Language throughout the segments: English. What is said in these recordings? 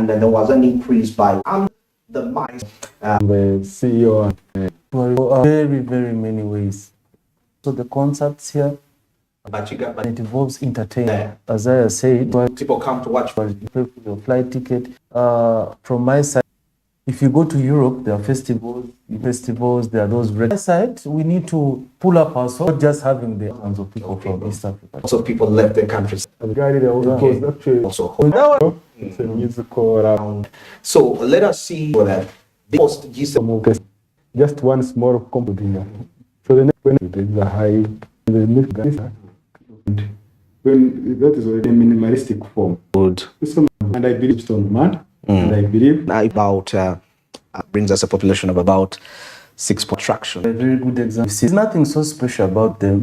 and then there was an increase by the mice. The CEO very, very many ways. So the concepts here, But it involves entertainment. As I said, people come to watch. You pay for your flight ticket. From my side, if you go to Europe, there are festivals. There are those. On my side, we need to pull up ourselves, not just having the hands of people from East Africa. Also, people left their countries. Also, it's a musical around. So let us see that post G7. Just one small component. So the next one is the high, when that is a minimalistic form. Good. And I believe it's on man. And I believe about brings us a population of about 6 attraction. A very good example. There's nothing so special about them.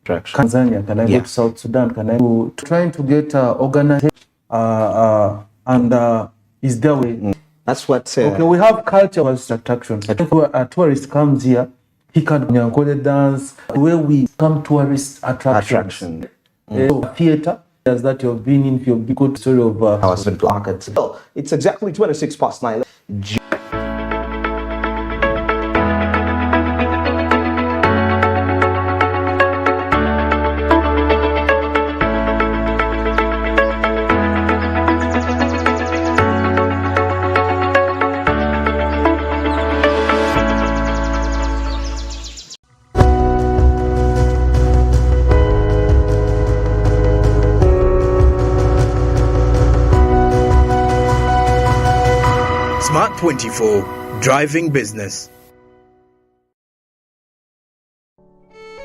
Tanzania, can I go to South Sudan? Can I go trying to get organized and is there way? That's what. Okay, we have culture as attraction. If a tourist comes here, he can dance. Where we come tourist attraction. Theater. As that you've been in, you've good story of our market. So it's exactly 26 past 9. Smart 24, driving business.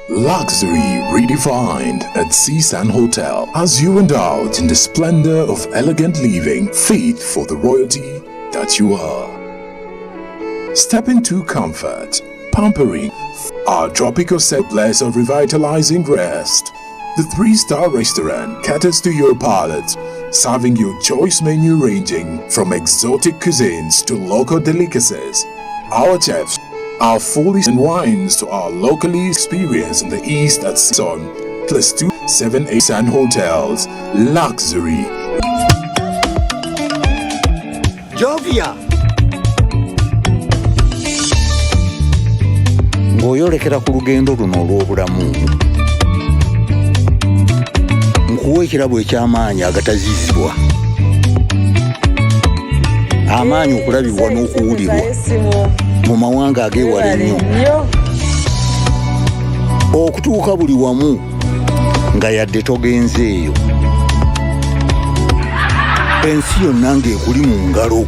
Luxury redefined at Seasand Hotel as you indulge in the splendor of elegant living fit for the royalty that you are. Step into comfort, pampering, our tropical set place of revitalizing rest. The 3-star restaurant caters to your palate, serving your choice menu ranging from exotic cuisines to local delicacies. Our chefs are fully and wines to our locally experienced in the East at Season, plus 278 Sand Hotels. Luxury. Jovia! Ng'oyolekera ku lugendo luno olw'obulamu. Nkuwa ekirabo eky'amaanyi agatazizibwa. Amaanyi okulabibwa n'okuwulirwa mu mawanga ageewala ennyo. Okutuuka buli wamu nga yadde togenzeeyo. Ensi yonna ng'ekuli mu ngalo.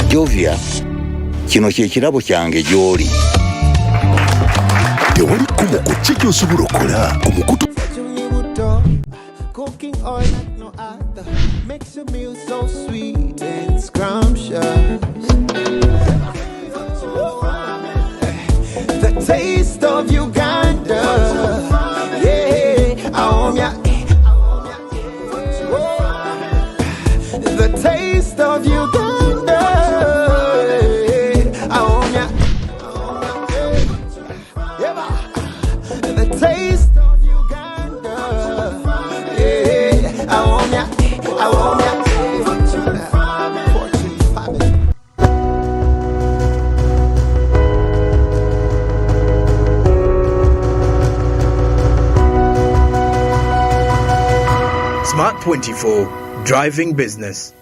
Jovia, kino kye kirabo kyange gy'oli. Tewali kumuko ki gy'osobola okukola ku mukutu. Cooking oil like no other makes your meal so sweet and scrumptious. The taste of Uganda, yeah, the taste of Uganda, the taste of Uganda, yeah, I want ya. Smart 24, driving business.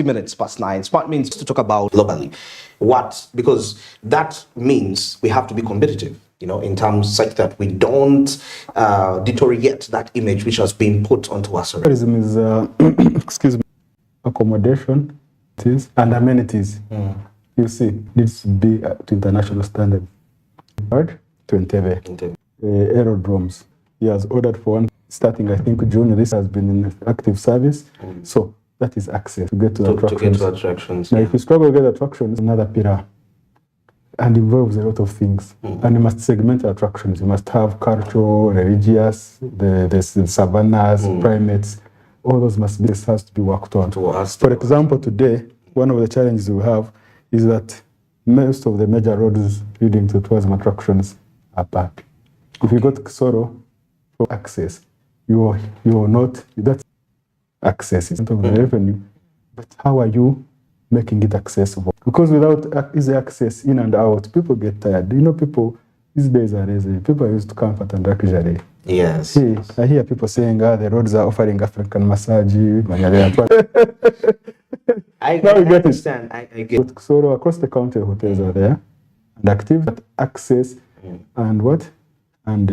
Minutes past 9. Smart means to talk about globally. Because that means we have to be competitive, in terms such that we don't deteriorate that image which has been put onto us. Tourism is, accommodation and amenities. You see, needs to be to international standards. Right? To Entebbe. Aerodromes. He has ordered for one starting, I think, June. This has been in active service. So that is access to get to attractions. To get to attractions. Now, if you struggle to get attractions, another pillar and involves a lot of things. And you must segment attractions. You must have cultural, religious, the savannas, primates. All those must be, this has to be worked on. For example, today, one of the challenges we have is that most of the major roads leading to tourism attractions are bad. If you go to Kisoro for access, you are not, that's access is of the revenue. But how are you making it accessible? Because without easy access in and out, people get tired. You know, people, these days are lazy. People are used to comfort and luxury. Yes. Hey, I hear people saying, the roads are offering African massage. I understand. I get it. So across the country, hotels are there, and active access, and what? And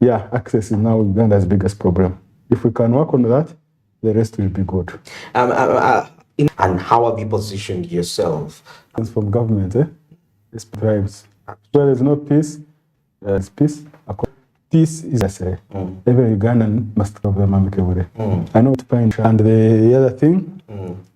access is now Uganda's biggest problem. If we can work on that, the rest will be good. And how have you positioned yourself? It's from government, it's tribes. Where there's no peace, there's peace. Peace is necessary. Every Ugandan must have them amicably. I know to find. And the other thing,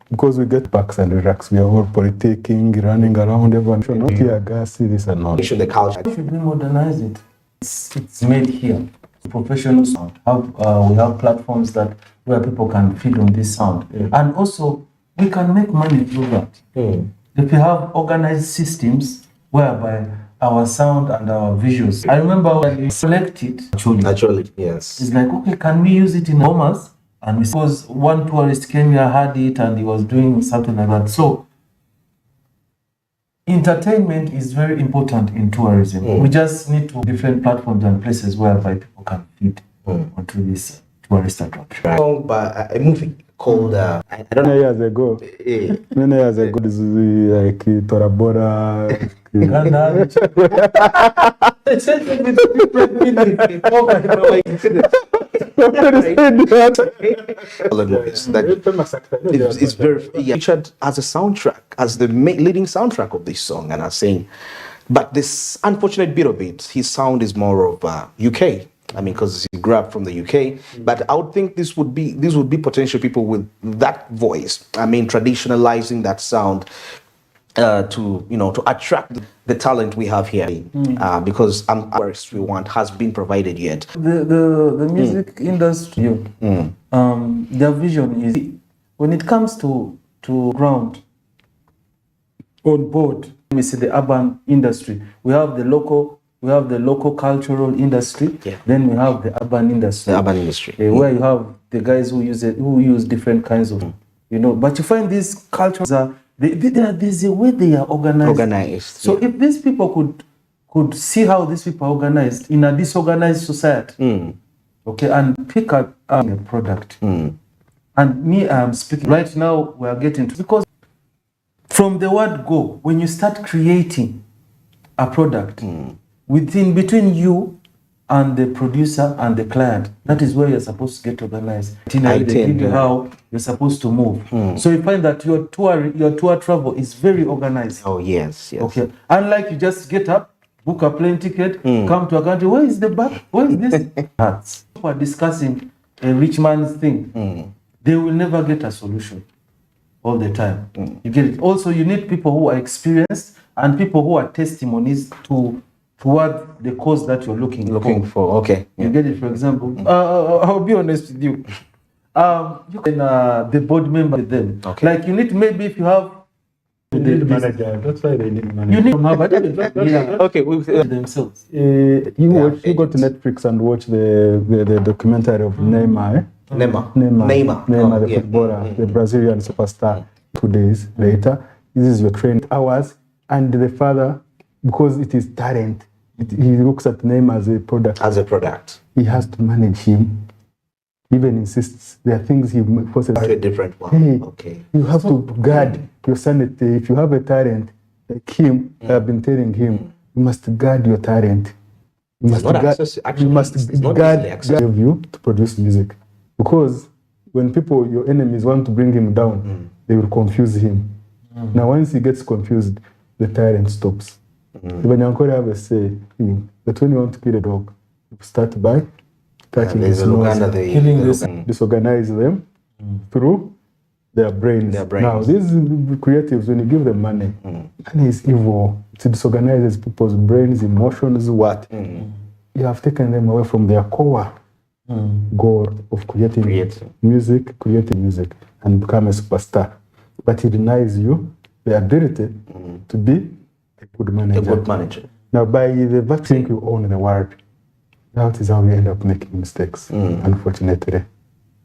because we get backs and racks, we are all politicking, running around, everyone. Not here, gas, this and all. The culture. Should we modernize it? It's made here. Professional sound. We have platforms where people can feed on this sound. And also, we can make money through that. If we have organized systems whereby our sound and our visuals. I remember when we selected Naturally, yes. It's like, okay, can we use it in Bomas? And because one tourist came here, had it, and he was doing something like that. So, entertainment is very important in tourism. We just need to different platforms and places whereby people can feed onto this tourist attraction. But a movie called I don't know. Many years ago, this is like Tora Bora. It's very featured as a soundtrack, as the leading soundtrack of this song, and I'm saying, but this unfortunate bit of it, his sound is more of UK. I mean, because he grew up from the UK, but I would think these would be potential people with that voice. I mean, traditionalizing that sound to attract the talent we have here, because we want has been provided yet. The music industry, their vision is when it comes to ground on board. We see the urban industry. We have the local cultural industry. Then we have the urban industry. Where you have the guys who use different kinds of, But you find these cultures there's a way they are organized. So if these people could see how these people are organized in a disorganized society, okay, and pick up a product. And me, I'm speaking right now. We are getting to, because from the word go, when you start creating a product between you and the producer and the client, that is where you're supposed to get organized. They give you how you're supposed to move. So you find that your tour travel is very organized. Oh yes. Okay. Unlike you just get up, book a plane ticket, come to a country. Where is the back? Where is this? People are discussing a rich man's thing. They will never get a solution all the time. You get it. Also, you need people who are experienced and people who are testimonies toward the cause that you're looking for. Okay. You get it. For example, I'll be honest with you. You can the board member with them. Okay. Like you need, maybe if you have You need manager. That's why they need manager. you need to have Okay. themselves. You go to Netflix and watch the documentary of Neymar. Neymar, the footballer, the Brazilian superstar. 2 days later, this is your training hours, and the father, because it is talent, he looks at Neymar as a product. He has to manage him. Even insists there are things he forces to a different one. Hey, okay. You have to guard your sanity. If you have a talent like him, I've been telling him, you must guard your talent. You must guard you to produce music. Because when your enemies want to bring him down, they will confuse him. Now once he gets confused, the talent stops. Even Yankore have a say that when you want to kill a dog, you start by touching his nose, killing this, disorganize them through their brains. Now, these creatives, when you give them money, money is evil. It disorganizes people's brains, emotions, what? You have taken them away from their core goal of creating music, and become a superstar. But it denies you the ability to be a good manager. Now, by the virtue you own the world, that is how we end up making mistakes, unfortunately.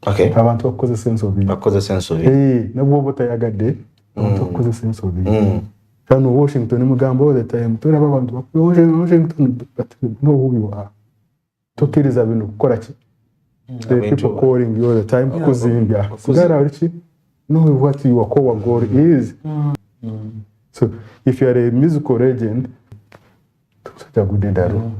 Okay. Abantu bakoze sense of it. Nabwo botayagadde, abantu bakoze sense of it. Kano Washington mugambo all the time. Tulaba abantu bakoze Washington, but know who you are. Tokiriza bino kukora ki? The people calling you all the time kuzimbya. Sigara richi? Know what your core goal is. So if you are a musical legend, such a good endaro.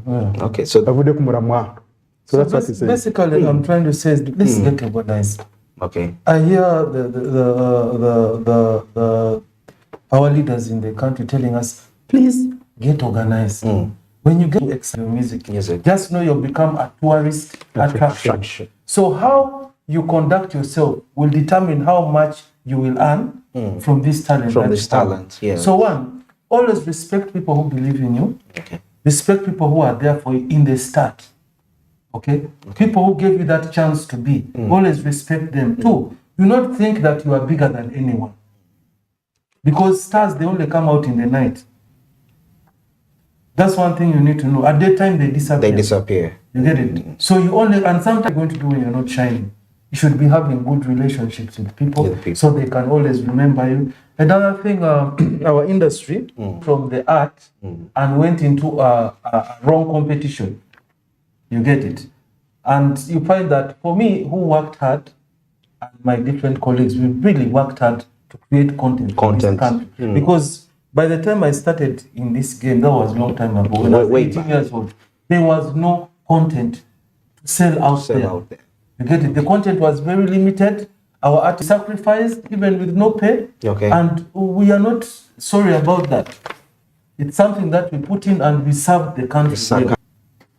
Okay, so avude kumuramwa. So that's what he says. Basically, let's get organized. Okay. I hear our leaders in the country telling us, please get organized. When you get extra music, just know you'll become a tourist attraction. So how you conduct yourself will determine how much you will earn from this talent. So one, always respect people who believe in you. Okay. Respect people who are there for you in the start. Okay? People who gave you that chance to be, always respect them. Two, do not think that you are bigger than anyone. Because stars, they only come out in the night. That's one thing you need to know. At daytime, they disappear. You get it? So you only, and sometimes you're going to do when you're not shining. You should be having good relationships with people, so they can always remember you. Another thing, our industry, from the art, and went into a wrong competition. You get it? And you find that for me, who worked hard, and my different colleagues, we really worked hard to create content. For this country. Because by the time I started in this game, that was a long time ago, when I was 18 years old, there was no content to sell out there. You get it? The content was very limited. Our artists sacrificed, even with no pay. Okay. And we are not sorry about that. It's something that we put in and we serve the country.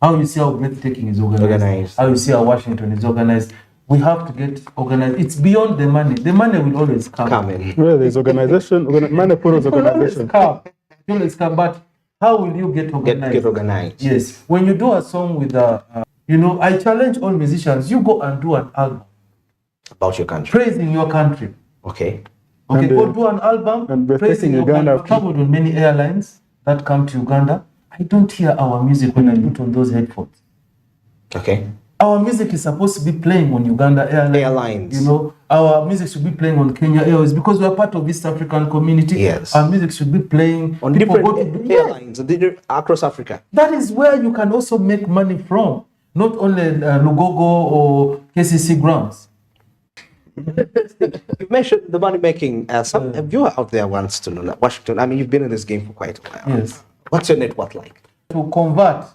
How you see how breathtaking is organized. How you see how Washington is organized. We have to get organized. It's beyond the money. The money will always come. Well, there's organization. Money follows organization. It will always come. But how will you get organized? Get organized. Yes. When you do a song with I challenge all musicians. You go and do an album about your country, praising your country. Okay. Okay. Go do an album praising Uganda. I've traveled on many airlines that come to Uganda. I don't hear our music when I put on those headphones. Okay. Our music is supposed to be playing on Uganda Airlines. Our music should be playing on Kenya Airways because we are part of East African community. Yes. Our music should be playing on different airlines across Africa. That is where you can also make money from, not only Lugogo or KCC grounds. You mentioned the money making. Some viewer out there wants to know, Washington. I mean, you've been in this game for quite a while. Yes. What's your net worth like? To convert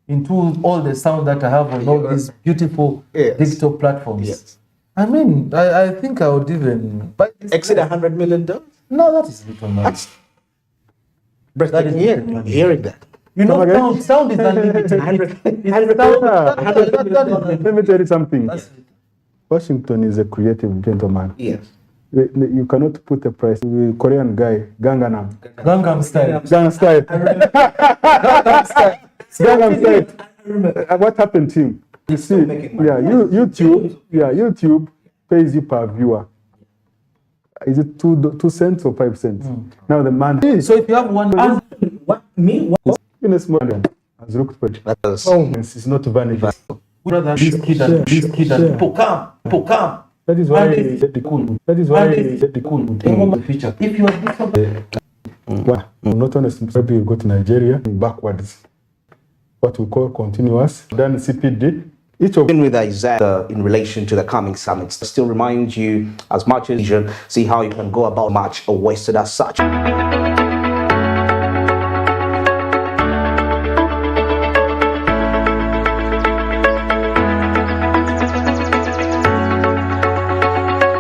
into all the sound that I have on all these beautiful digital platforms. Yes. I mean, I think I would even exceed $100 million. No, that is little money. That's breathtaking. Hearing that. You know, sound is unlimited. Let me tell you something. Washington is a creative gentleman. Yes. You cannot put a price. The Korean guy, Gangnam Style. What happened to him? You see, YouTube pays you per viewer. Is it 2 cents or 5 cents? Now the man. So if you have one, in a small has looked for it. It's not vanity. Brother, this kid and people come. That is why the cool. Feature. If you are not honest, maybe you go to Nigeria backwards. What we call continuous. Then CPD. Each of with Isaiah in relation to the coming summits. Still remind you as much as you see how you can go about much wasted as such.